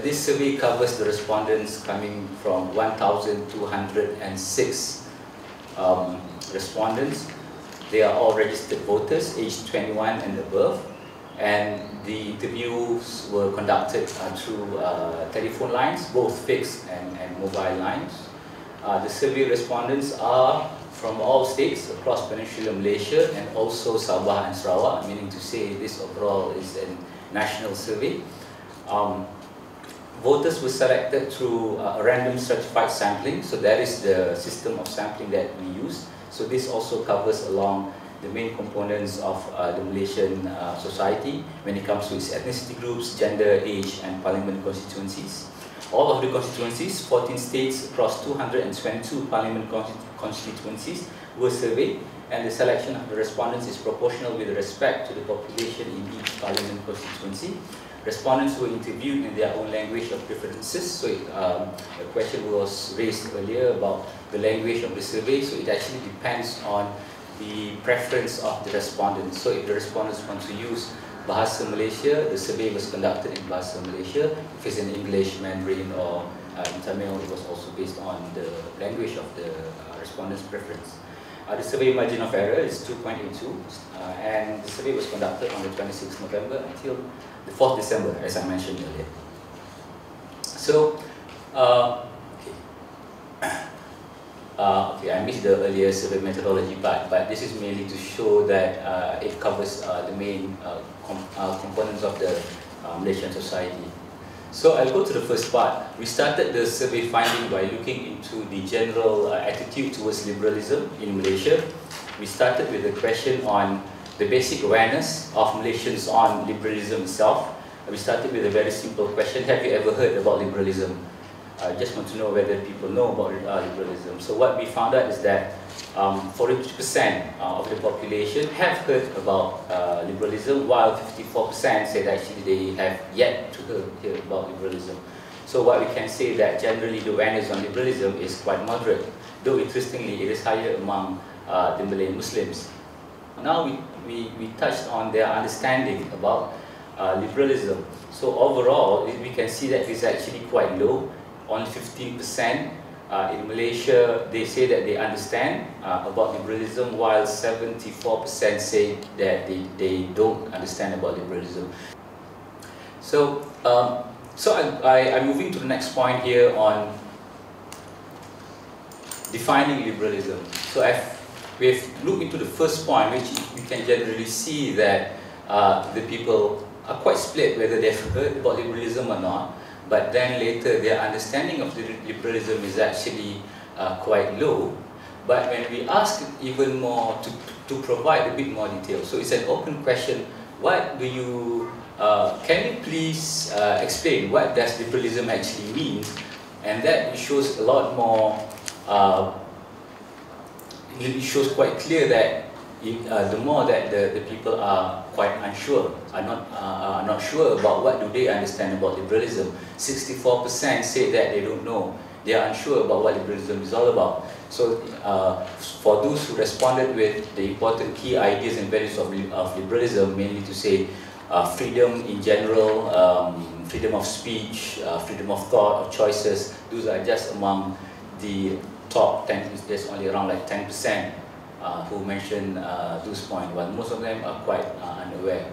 this survey covers the respondents coming from 1,206 respondents. They are all registered voters, aged 21 and above, and the interviews were conducted through telephone lines, both fixed and mobile lines. The survey respondents are from all states across Peninsular Malaysia and also Sabah and Sarawak, meaning to say this overall is a national survey. Voters were selected through a random certified sampling, so that is the system of sampling that we use. So this also covers along the main components of the Malaysian society when it comes to its ethnicity groups, gender, age, and parliament constituencies. All of the constituencies, 14 states across 222 parliament constituencies were surveyed, and the selection of the respondents is proportional with respect to the population in each parliament constituency. Respondents were interviewed in their own language of preferences. So a question was raised earlier about the language of the survey. So it actually depends on the preference of the respondents. So if the respondents want to use Bahasa Malaysia, the survey was conducted in Bahasa Malaysia. If it's in English, Mandarin, or in Tamil, it was also based on the language of the respondent's preference. The survey margin of error is 2.82, and the survey was conducted on the 26th November until the 4th December, as I mentioned earlier. So, okay, I missed the earlier survey methodology part, but this is mainly to show that it covers the main components of the Malaysian society. So I'll go to the first part. We started the survey finding by looking into the general attitude towards liberalism in Malaysia. We started with a question on the basic awareness of Malaysians on liberalism itself. We started with a very simple question: have you ever heard about liberalism? I just want to know whether people know about liberalism. So what we found out is that 42% of the population have heard about liberalism, while 54% said actually they have yet to hear about liberalism. So what we can say that generally the awareness on liberalism is quite moderate, though interestingly it is higher among the Malay Muslims. Now we touched on their understanding about liberalism. So overall we can see that it's actually quite low. Only 15% in Malaysia, they say that they understand about liberalism, while 74% say that they don't understand about liberalism. So, I'm moving to the next point here on defining liberalism. So we've looked into the first point, which we can generally see that the people are quite split whether they've heard about liberalism or not. But then later their understanding of liberalism is actually quite low. But when we ask even more to provide a bit more detail, so it's an open question. What do you, can you please explain what does liberalism actually mean? And that shows a lot more, it shows quite clear that the more that the people are quite unsure, are not sure about what do they understand about liberalism. 64% say that they don't know, they are unsure about what liberalism is all about. So for those who responded with the important key ideas and values of liberalism, mainly to say freedom in general, freedom of speech, freedom of thought or choices, those are just among the top 10, there's only around like 10% who mention those points, while most of them are quite unaware.